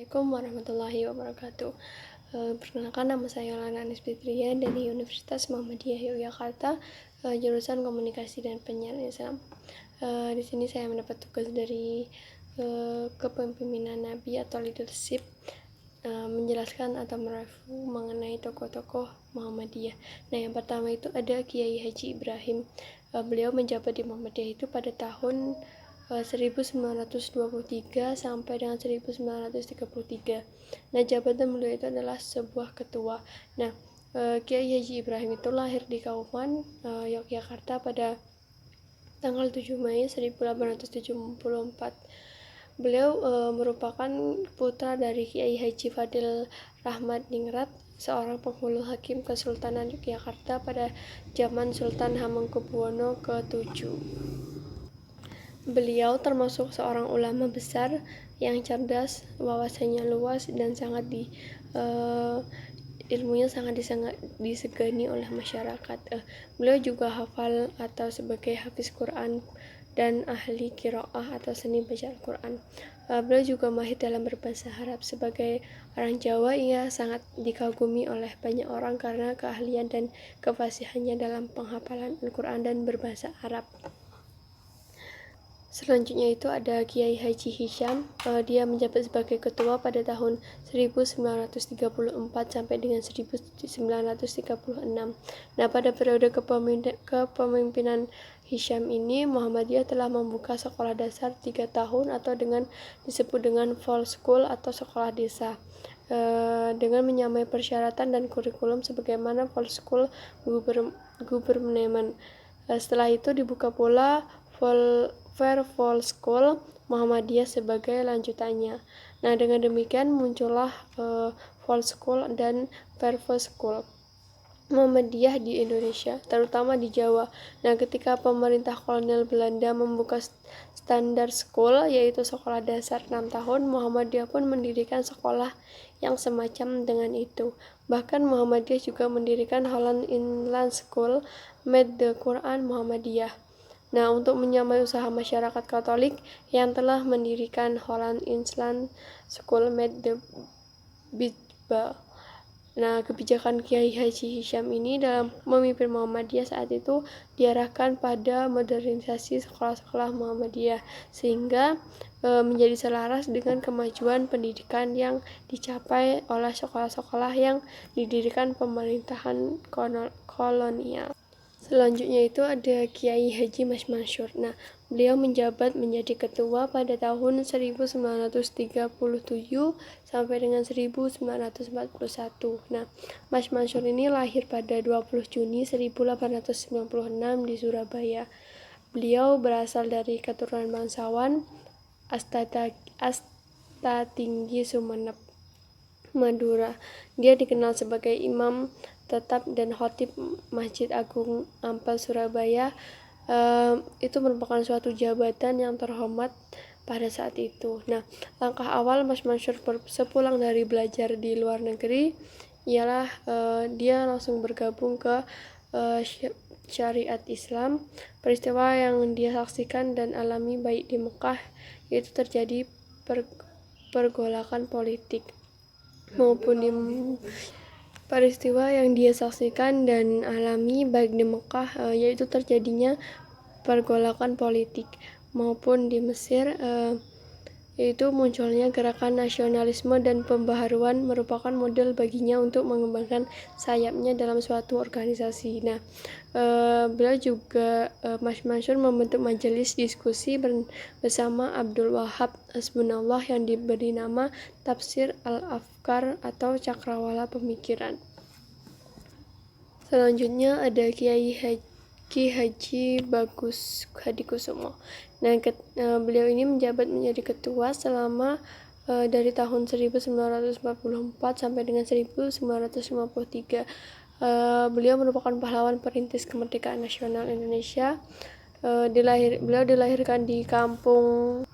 Assalamualaikum warahmatullahi wabarakatuh. Perkenalkan, nama saya Lana Anis Fitria dari Universitas Muhammadiyah Yogyakarta, jurusan Komunikasi dan Penyiaran Islam. Di sini saya mendapat tugas dari kepemimpinan Nabi atau leadership, menjelaskan atau mereview mengenai tokoh-tokoh Muhammadiyah. Nah, yang pertama itu ada Kiai Haji Ibrahim. Beliau menjabat di Muhammadiyah itu pada tahun 1923 sampai dengan 1933. Nah, jabatan beliau itu adalah sebuah ketua. Nah, Kiai Haji Ibrahim itu lahir di Kauman, Yogyakarta pada tanggal 7 Mei 1874. Beliau merupakan putra dari Kiai Haji Fadil Rahmat Ningrat, seorang penghulu hakim Kesultanan Yogyakarta pada zaman Sultan Hamengkubuwono ke-7. Beliau termasuk seorang ulama besar yang cerdas, wawasannya luas, dan ilmunya sangat disegani oleh masyarakat. Beliau juga hafal atau sebagai hafiz Quran dan ahli qiraah atau seni baca Al-Quran. Beliau juga mahir dalam berbahasa Arab. Sebagai orang Jawa, ia sangat dikagumi oleh banyak orang karena keahlian dan kefasihannya dalam penghafalan Al-Quran dan berbahasa Arab. Selanjutnya itu ada Kiai Haji Hisham. Dia menjabat sebagai ketua pada tahun 1934 sampai dengan 1936. Nah, pada periode kepemimpinan Hisham ini, Muhammadiyah telah membuka sekolah dasar 3 tahun atau disebut dengan Fall School atau sekolah desa, dengan menyamai persyaratan dan kurikulum sebagaimana Fall School Gubernemen. Setelah itu dibuka pula Fair Fall School Muhammadiyah sebagai lanjutannya. Nah, dengan demikian muncullah Fall School dan Fair Fall School Muhammadiyah di Indonesia, terutama di Jawa. Nah, ketika pemerintah kolonial Belanda membuka standar school, yaitu sekolah dasar 6 tahun, Muhammadiyah pun mendirikan sekolah yang semacam dengan itu. Bahkan Muhammadiyah juga mendirikan Holland Inland School Made the Quran Muhammadiyah. Nah, untuk menyamai usaha masyarakat Katolik yang telah mendirikan Holland Inland School Made the Bible. Nah, kebijakan Kiai Haji Hisham ini dalam memimpin Muhammadiyah saat itu diarahkan pada modernisasi sekolah-sekolah Muhammadiyah sehingga menjadi selaras dengan kemajuan pendidikan yang dicapai oleh sekolah-sekolah yang didirikan pemerintahan kolonial. Selanjutnya itu ada Kiai Haji Mas Mansur. Nah, beliau menjabat menjadi ketua pada tahun 1937 sampai dengan 1941. Nah, Mas Mansur ini lahir pada 20 Juni 1896 di Surabaya. Beliau berasal dari keturunan bangsawan Asta Tinggi Sumeneb, Madura. Dia dikenal sebagai imam tetap dan khotib Masjid Agung Ampel Surabaya. Itu merupakan suatu jabatan yang terhormat pada saat itu. Nah, langkah awal Mas Mansur sepulang dari belajar di luar negeri ialah dia langsung bergabung ke syariat Islam. Peristiwa yang dia saksikan dan alami baik di Mekah yaitu terjadi pergolakan politik maupun di peristiwa yang dia saksikan dan alami baik di Mekah yaitu terjadinya pergolakan politik maupun di Mesir, yaitu munculnya gerakan nasionalisme dan pembaharuan merupakan model baginya untuk mengembangkan sayapnya dalam suatu organisasi. Nah, beliau juga Mas Mansur membentuk majelis diskusi bersama Abdul Wahab Hasbunallah yang diberi nama Tafsir Al-Afkar atau Cakrawala Pemikiran. Selanjutnya ada Kiai Haji Bagus Hadikusumo. Nah, beliau ini menjabat menjadi ketua selama dari tahun 1944 sampai dengan 1953. Beliau merupakan pahlawan perintis kemerdekaan nasional Indonesia. Beliau dilahirkan di kampung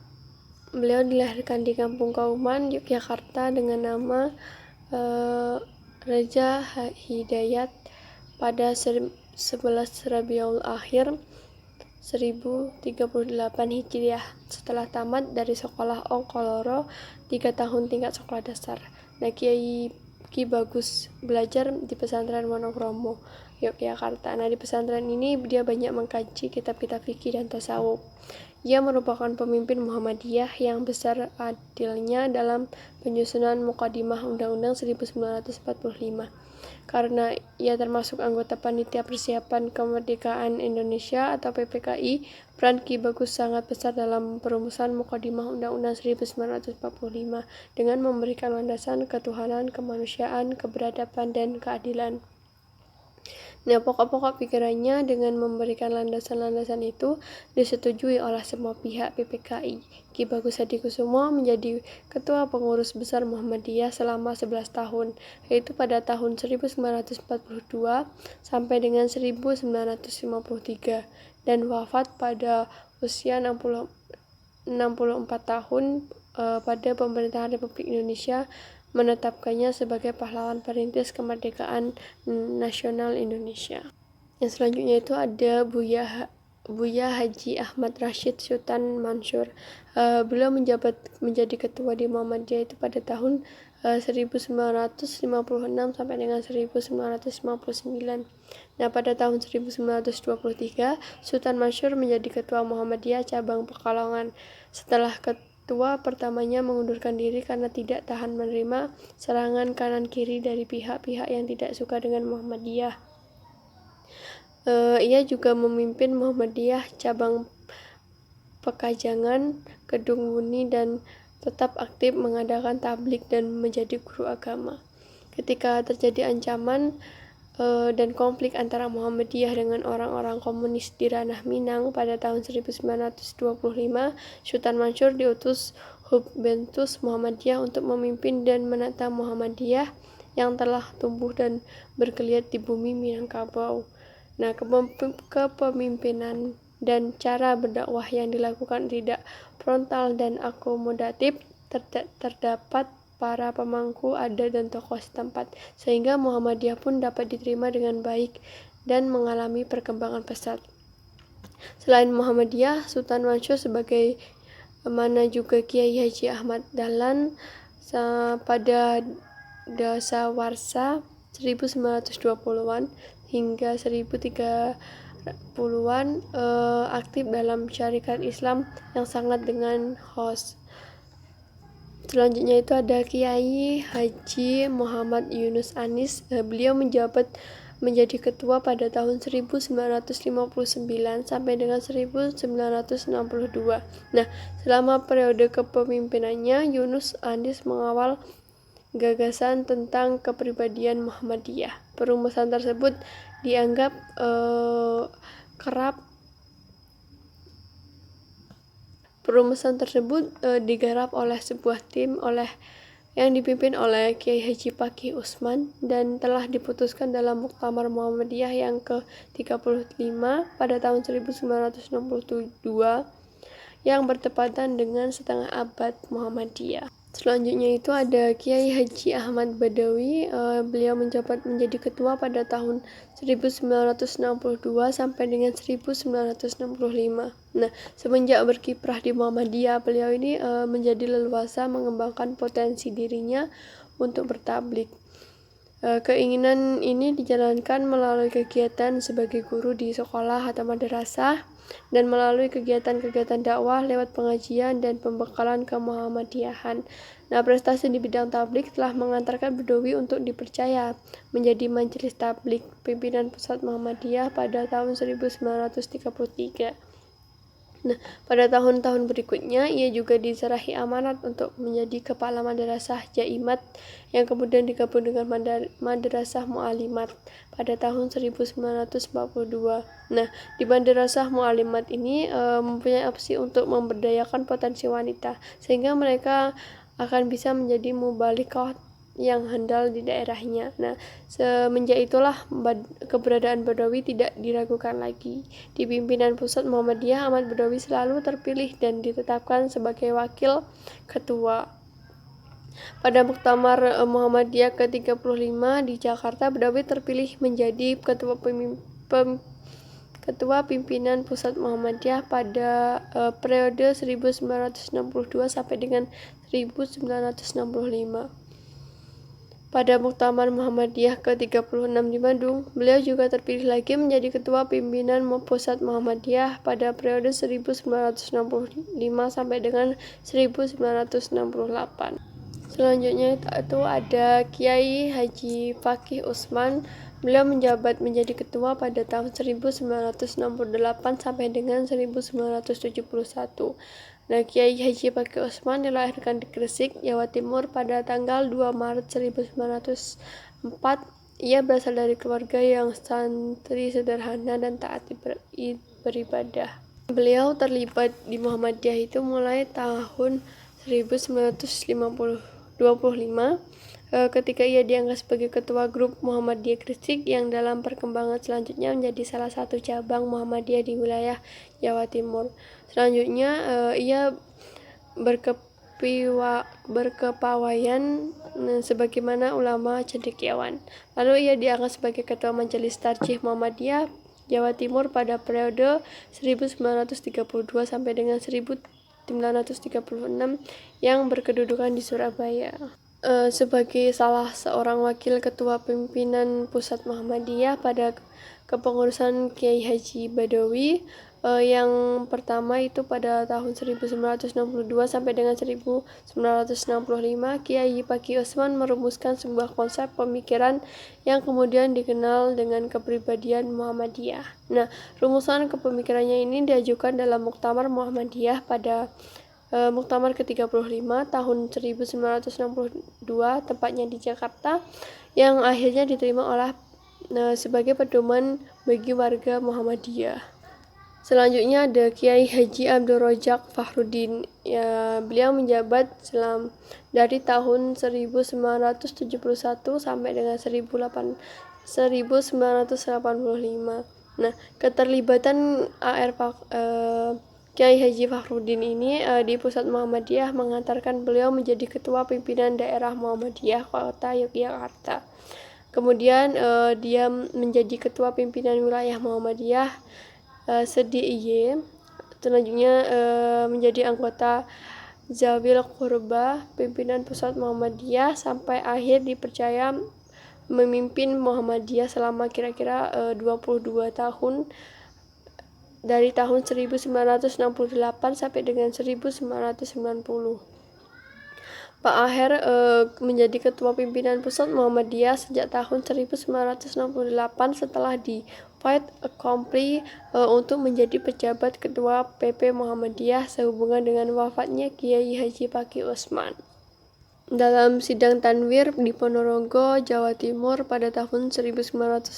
Kauman, Yogyakarta dengan nama Reza Hidayat pada 11 Rabiul Akhir 1038 Hijriah setelah tamat dari sekolah Ongkoloro 3 tahun tingkat sekolah dasar. Nah, Ki Bagus belajar di pesantren Wonokromo, Yogyakarta. Nah, di pesantren ini dia banyak mengkaji kitab-kitab fikih dan tasawuf. Ia merupakan pemimpin Muhammadiyah yang besar adilnya dalam penyusunan Muqaddimah Undang-Undang 1945. Karena ia termasuk anggota Panitia Persiapan Kemerdekaan Indonesia atau PPKI, peran Ki Bagus sangat besar dalam perumusan Muqaddimah Undang-Undang 1945 dengan memberikan landasan ketuhanan, kemanusiaan, keberadaban, dan keadilan. Nah, pokok-pokok pikirannya dengan memberikan landasan-landasan itu disetujui oleh semua pihak PPKI. Ki Bagus Hadikusumo menjadi Ketua Pengurus Besar Muhammadiyah selama 11 tahun, yaitu pada tahun 1942 sampai dengan 1953, dan wafat pada usia 64 tahun pada pemerintahan Republik Indonesia menetapkannya sebagai pahlawan perintis kemerdekaan nasional Indonesia. Yang selanjutnya itu ada Buya Haji Ahmad Rashid Sultan Mansur. Beliau menjadi ketua di Muhammadiyah itu pada tahun 1956 sampai dengan 1959. Nah, pada tahun 1923, Sultan Mansur menjadi ketua Muhammadiyah cabang Pekalongan setelah ketua pertamanya mengundurkan diri karena tidak tahan menerima serangan kanan kiri dari pihak-pihak yang tidak suka dengan Muhammadiyah. Ia juga memimpin Muhammadiyah cabang Pekajangan, Kedung Muni, dan tetap aktif mengadakan tablik dan menjadi guru agama. Ketika terjadi ancaman dan konflik antara Muhammadiyah dengan orang-orang komunis di ranah Minang pada tahun 1925, Sultan Mansur diutus Hubbentus Muhammadiyah untuk memimpin dan menata Muhammadiyah yang telah tumbuh dan bergeliat di bumi Minangkabau. Nah, kepemimpinan dan cara berdakwah yang dilakukan tidak frontal dan akomodatif terdapat para pemangku adat dan tokoh setempat, sehingga Muhammadiyah pun dapat diterima dengan baik dan mengalami perkembangan pesat. Selain Muhammadiyah, Sultan Mansur sebagai mana juga Kiai Haji Ahmad Dahlan pada dasawarsa 1920-an hingga 1030-an aktif dalam syarikat Islam yang sangat dengan host. Selanjutnya itu ada Kiai Haji Muhammad Yunus Anis. Beliau menjabat menjadi ketua pada tahun 1959 sampai dengan 1962. Nah, selama periode kepemimpinannya, Yunus Anis mengawal gagasan tentang kepribadian Muhammadiyah. Perumusan tersebut dianggap digarap oleh sebuah tim yang dipimpin oleh Kiai Haji Fakih Usman dan telah diputuskan dalam Muktamar Muhammadiyah yang ke-35 pada tahun 1962 yang bertepatan dengan setengah abad Muhammadiyah. Selanjutnya itu ada Kiai Haji Ahmad Badawi. Beliau menjabat menjadi ketua pada tahun 1962 sampai dengan 1965. Nah, semenjak berkiprah di Muhammadiyah, beliau ini menjadi leluasa mengembangkan potensi dirinya untuk bertablik. Keinginan ini dijalankan melalui kegiatan sebagai guru di sekolah atau madrasah dan melalui kegiatan-kegiatan dakwah lewat pengajian dan pembekalan kemuhammadiyahan. Nah, prestasi di bidang tablik telah mengantarkan Badawi untuk dipercaya menjadi majelis tablik pimpinan pusat Muhammadiyah pada tahun 1933. Nah, pada tahun-tahun berikutnya, ia juga diserahi amanat untuk menjadi kepala madrasah Jaimat yang kemudian digabung dengan madrasah Mu'alimat pada tahun 1942. Nah, di madrasah Mu'alimat ini mempunyai opsi untuk memberdayakan potensi wanita, sehingga mereka akan bisa menjadi mubalikah yang handal di daerahnya. Nah, semenjak itulah keberadaan Badawi tidak diragukan lagi. Di pimpinan pusat Muhammadiyah, Ahmad Badawi selalu terpilih dan ditetapkan sebagai wakil ketua. Pada Muktamar Muhammadiyah ke-35 di Jakarta, Badawi terpilih menjadi Ketua Pimpinan Pusat Muhammadiyah pada periode 1962 sampai dengan 1965. Pada Muktamar Muhammadiyah ke-36 di Bandung, beliau juga terpilih lagi menjadi Ketua Pimpinan Pusat Muhammadiyah pada periode 1965 sampai dengan 1968. Selanjutnya itu ada Kiai Haji Fakih Usman. Beliau menjabat menjadi ketua pada tahun 1968 sampai dengan 1971. Nah, Kiai Haji Fakih Usman dilahirkan di Gresik, Jawa Timur pada tanggal 2 Maret 1904. Ia berasal dari keluarga yang santri sederhana dan taat beribadah. Beliau terlibat di Muhammadiyah itu mulai tahun 1925 ketika ia diangkat sebagai ketua grup Muhammadiyah Gresik yang dalam perkembangan selanjutnya menjadi salah satu cabang Muhammadiyah di wilayah Jawa Timur. Selanjutnya ia berkepawaian sebagaimana ulama cendekiawan. Lalu ia diangkat sebagai ketua Majelis Tarjih Muhammadiyah Jawa Timur pada periode 1932 sampai dengan 1936 yang berkedudukan di Surabaya. Sebagai salah seorang wakil ketua pimpinan Pusat Muhammadiyah pada kepengurusan Kiai Haji Badawi, yang pertama itu pada tahun 1962 sampai dengan 1965, Kiai Fakih Usman merumuskan sebuah konsep pemikiran yang kemudian dikenal dengan kepribadian Muhammadiyah. Nah, rumusan kepemikirannya ini diajukan dalam Muktamar Muhammadiyah pada Muktamar ke-35 tahun 1962, tepatnya di Jakarta, yang akhirnya diterima oleh sebagai pedoman bagi warga Muhammadiyah. Selanjutnya ada Kiai Haji Abdul Rojak Fakhruddin. Beliau menjabat dari tahun 1971 sampai dengan 1985. Nah, keterlibatan Kiai Haji Fakhruddin ini di Pusat Muhammadiyah mengantarkan beliau menjadi ketua pimpinan daerah Muhammadiyah Kota Yogyakarta. Kemudian dia menjadi ketua pimpinan wilayah Muhammadiyah se-DIY. Selanjutnya menjadi anggota Zawil Qurba pimpinan Pusat Muhammadiyah sampai akhir dipercaya memimpin Muhammadiyah selama kira-kira 22 tahun, dari tahun 1968 sampai dengan 1990. Pak Aher menjadi ketua pimpinan Pusat Muhammadiyah sejak tahun 1968 setelah di fait accompli untuk menjadi pejabat ketua PP Muhammadiyah sehubungan dengan wafatnya Kiai Haji Fakih Usman. Dalam sidang tanwir di Ponorogo, Jawa Timur pada tahun 1969,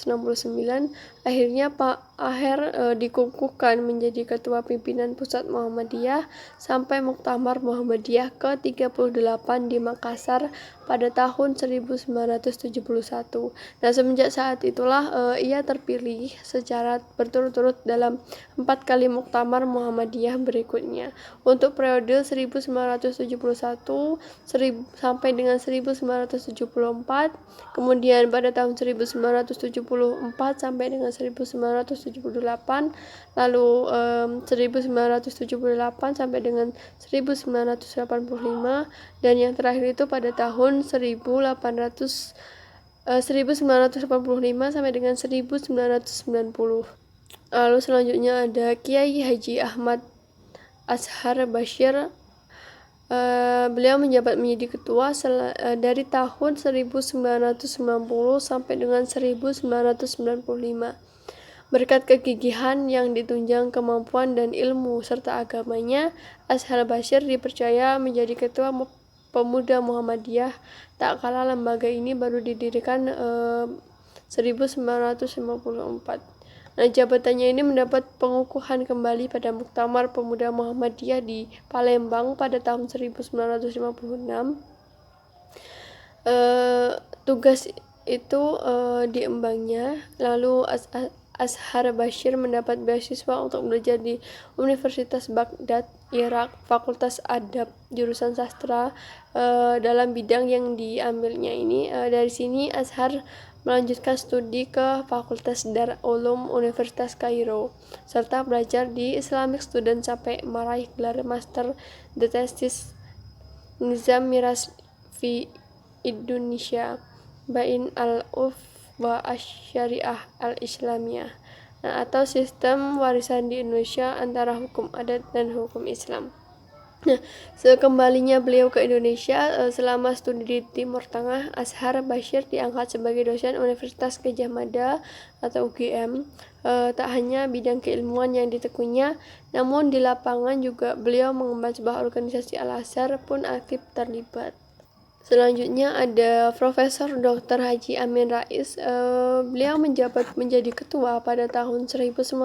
akhirnya Pak Aher dikukuhkan menjadi ketua pimpinan Pusat Muhammadiyah sampai Muktamar Muhammadiyah ke-38 di Makassar pada tahun 1971. Nah, semenjak saat itulah ia terpilih secara berturut-turut dalam 4 kali Muktamar Muhammadiyah berikutnya. Untuk periode 1971 sampai dengan 1974, kemudian pada tahun 1974 sampai dengan 1978, lalu 1978 sampai dengan 1985, dan yang terakhir itu pada tahun 1985 sampai dengan 1990. Lalu selanjutnya ada Kiai Haji Ahmad Ashar Bashir. Beliau menjabat menjadi ketua dari tahun 1990 sampai dengan 1995. Berkat kegigihan yang ditunjang kemampuan dan ilmu serta agamanya, Ashar Bashir dipercaya menjadi ketua Pemuda Muhammadiyah tak kala lembaga ini baru didirikan 1954. Nah, jabatannya ini mendapat pengukuhan kembali pada Muktamar Pemuda Muhammadiyah di Palembang pada tahun 1956. Tugas itu diembannya. Lalu Ashar Bashir mendapat beasiswa untuk belajar di Universitas Baghdad, Irak, Fakultas Adab, jurusan sastra dalam bidang yang diambilnya ini. Dari sini Ashar melanjutkan studi ke Fakultas Darul Ulum Universitas Kairo, serta belajar di Islamic Student sampai meraih gelar Master the Thesis Nizam Miras fi Indonesia Bain al-Uf wa Asy-Syariah al-Islamiyah, atau sistem warisan di Indonesia antara hukum adat dan hukum Islam. Nah, sekembalinya beliau ke Indonesia, selama studi di Timur Tengah, Azhar Bashir diangkat sebagai dosen Universitas Gadjah Mada atau UGM. Tak hanya bidang keilmuan yang ditekuninya, namun di lapangan juga beliau mengemban sebuah organisasi Al-Azhar pun aktif terlibat. Selanjutnya ada Profesor Dr. Haji Amin Rais. Beliau menjabat menjadi ketua pada tahun 1995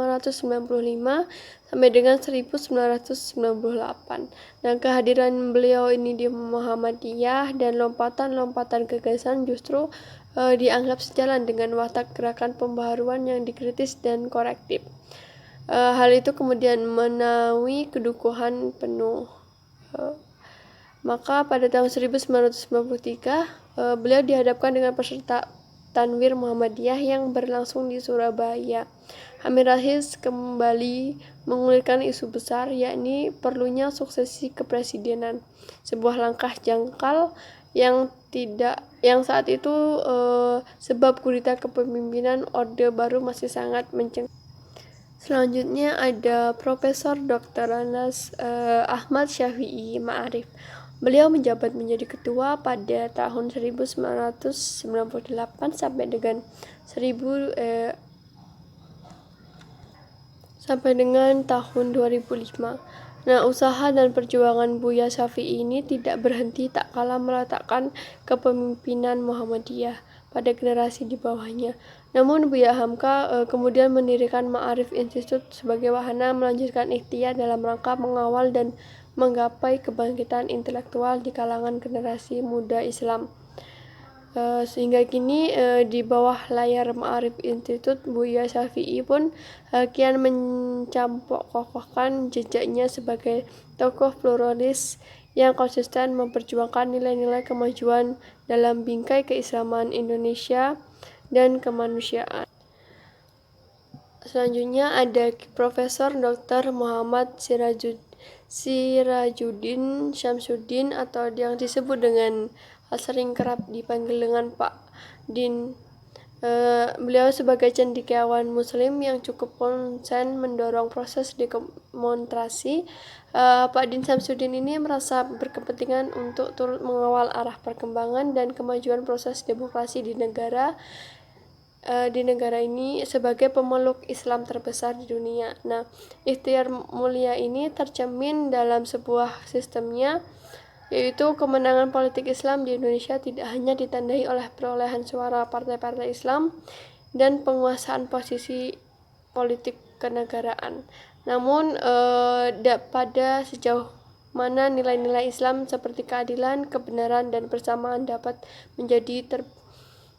sampai dengan 1998. Dan kehadiran beliau ini di Muhammadiyah dan lompatan-lompatan gagasan justru dianggap sejalan dengan watak gerakan pembaharuan yang dikritis dan korektif. Hal itu kemudian menaungi kedukuhan penuh. Maka pada tahun 1993 beliau dihadapkan dengan peserta Tanwir Muhammadiyah yang berlangsung di Surabaya. Amin Rais kembali mengulirkan isu besar, yakni perlunya suksesi kepresidenan, sebuah langkah jangkal yang saat itu sebab gurita kepemimpinan Orde Baru masih sangat mencengkeram. Selanjutnya ada Profesor Dr. Anas Ahmad Syafi'i Ma'arif. Beliau menjabat menjadi ketua pada tahun 1998 sampai dengan tahun 2005. Nah, usaha dan perjuangan Buya Syafi'i ini tidak berhenti tak kala meletakkan kepemimpinan Muhammadiyah pada generasi di bawahnya. Namun Buya Hamka kemudian mendirikan Ma'arif Institute sebagai wahana melanjutkan ikhtiar dalam rangka mengawal dan menggapai kebangkitan intelektual di kalangan generasi muda Islam. Sehingga kini di bawah layar Ma'arif Institute, Buya Syafi'i pun kian mencampok-kokohkan jejaknya sebagai tokoh pluralis yang konsisten memperjuangkan nilai-nilai kemajuan dalam bingkai keislaman Indonesia dan kemanusiaan. Selanjutnya ada Profesor Dr. Muhammad Sirajuddin Syamsuddin atau yang disebut dengan sering kerap dipanggil dengan Pak Din. Beliau sebagai cendekiawan muslim yang cukup konsen mendorong proses demonstrasi, Pak Din Syamsuddin ini merasa berkepentingan untuk turut mengawal arah perkembangan dan kemajuan proses demokrasi di negara ini sebagai pemeluk Islam terbesar di dunia. Nah, ikhtiar mulia ini tercermin dalam sebuah sistemnya, yaitu kemenangan politik Islam di Indonesia tidak hanya ditandai oleh perolehan suara partai-partai Islam dan penguasaan posisi politik kenegaraan, namun pada sejauh mana nilai-nilai Islam seperti keadilan, kebenaran, dan persamaan dapat menjadi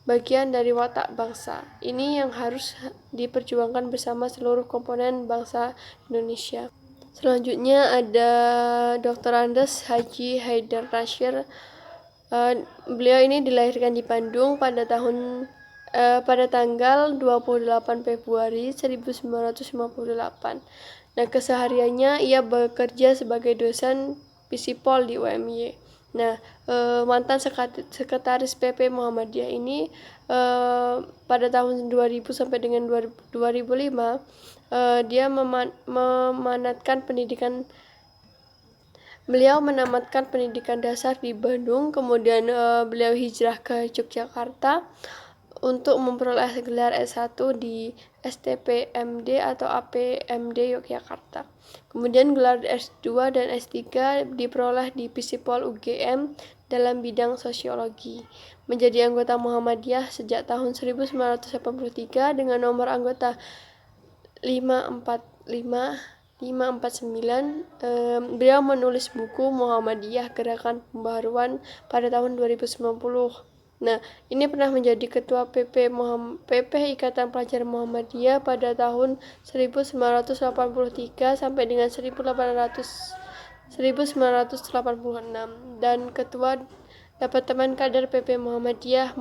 bagian dari watak bangsa. Ini yang harus diperjuangkan bersama seluruh komponen bangsa Indonesia. Selanjutnya ada Dr. Andes Haji Haidar Rashid. Beliau ini dilahirkan di Bandung pada tanggal 28 Februari 1958. Nah, kesehariannya ia bekerja sebagai dosen Fisipol di UMY. Nah, mantan sekretaris PP Muhammadiyah ini pada tahun 2000 sampai dengan 2005 dia menamatkan pendidikan dasar di Bandung, kemudian beliau hijrah ke Yogyakarta untuk memperoleh gelar S1 di STPMD atau APMD Yogyakarta. Kemudian gelar S2 dan S3 diperoleh di Fisipol UGM dalam bidang sosiologi. Menjadi anggota Muhammadiyah sejak tahun 1983 dengan nomor anggota 549. Beliau menulis buku Muhammadiyah Gerakan Pembaharuan pada tahun 2090. Nah, ini pernah menjadi ketua PP Ikatan Pelajar Muhammadiyah pada tahun 1983 sampai dengan 1986 dan ketua Departemen Kader PP Muhammadiyah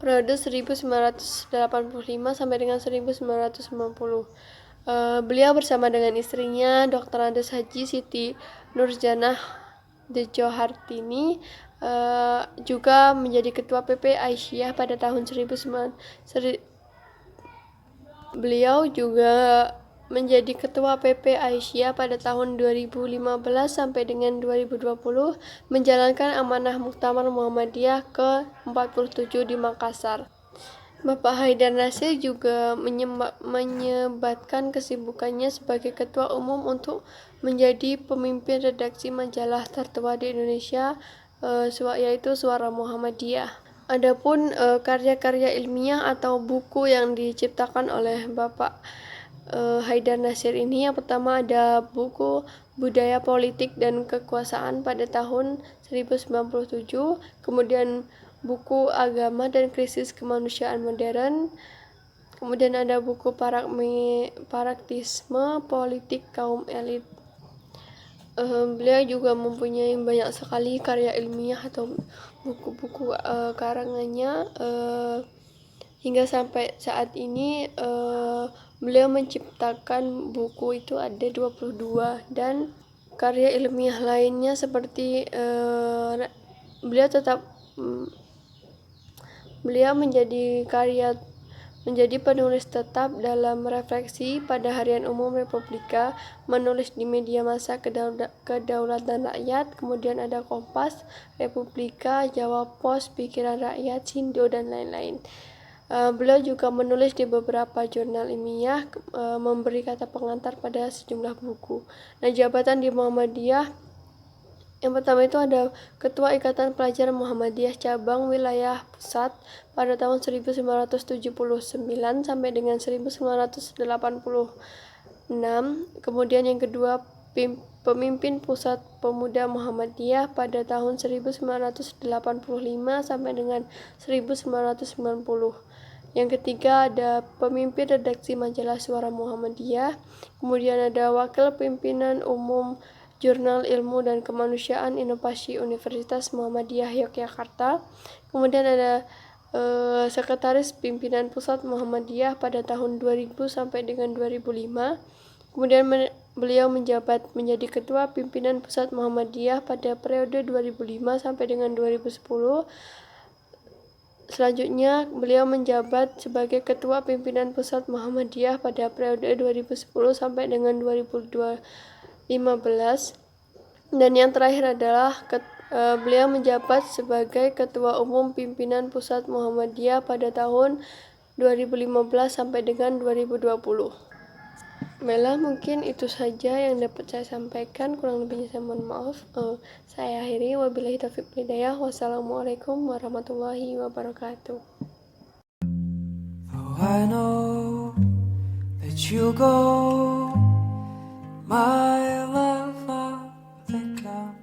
periode 1985 sampai dengan 1990. Beliau bersama dengan istrinya Dr. Andes Haji Siti Nurjanah Dejohartini juga menjadi ketua PP Aisyah pada tahun 1900. Beliau juga menjadi ketua PP Aisyah pada tahun 2015 sampai dengan 2020, menjalankan amanah Muktamar Muhammadiyah ke-47 di Makassar. Bapak Haidar Nasir juga menyebatkan kesibukannya sebagai ketua umum untuk menjadi pemimpin redaksi majalah tertua di Indonesia, yaitu Suara Muhammadiyah. Adapun karya-karya ilmiah atau buku yang diciptakan oleh Bapak Haidar Nasir ini, yang pertama ada buku Budaya Politik dan Kekuasaan pada tahun 1997, kemudian buku Agama dan Krisis Kemanusiaan Modern, kemudian ada buku Praktisme Politik Kaum Elit. Beliau juga mempunyai banyak sekali karya ilmiah atau buku-buku karangannya, hingga sampai saat ini beliau menciptakan buku itu ada 22, dan karya ilmiah lainnya seperti beliau menjadi penulis tetap dalam Refleksi pada Harian Umum Republika, menulis di media massa Kedaulatan Rakyat, kemudian ada Kompas, Republika, Jawa Pos, Pikiran Rakyat, Sindo, dan lain-lain. Beliau juga menulis di beberapa jurnal ilmiah, memberi kata pengantar pada sejumlah buku. Nah, jabatan di Muhammadiyah yang pertama itu ada Ketua Ikatan Pelajar Muhammadiyah Cabang Wilayah Pusat pada tahun 1979 sampai dengan 1986. Kemudian yang kedua, Pemimpin Pusat Pemuda Muhammadiyah pada tahun 1985 sampai dengan 1990. Yang ketiga ada Pemimpin Redaksi Majalah Suara Muhammadiyah. Kemudian ada Wakil Pimpinan Umum Jurnal Ilmu dan Kemanusiaan Inovasi Universitas Muhammadiyah Yogyakarta. Kemudian ada Sekretaris Pimpinan Pusat Muhammadiyah pada tahun 2000 sampai dengan 2005. Kemudian beliau menjabat menjadi Ketua Pimpinan Pusat Muhammadiyah pada periode 2005 sampai dengan 2010. Selanjutnya, beliau menjabat sebagai Ketua Pimpinan Pusat Muhammadiyah pada periode 2010 sampai dengan 2015. Dan yang terakhir adalah beliau menjabat sebagai Ketua Umum Pimpinan Pusat Muhammadiyah pada tahun 2015 sampai dengan 2020. Baiklah, mungkin itu saja yang dapat saya sampaikan, kurang lebihnya saya mohon maaf. Saya akhiri, wabillahi taufiq wal hidayah. Wassalamualaikum warahmatullahi wabarakatuh. Oh, I know that you go, my love.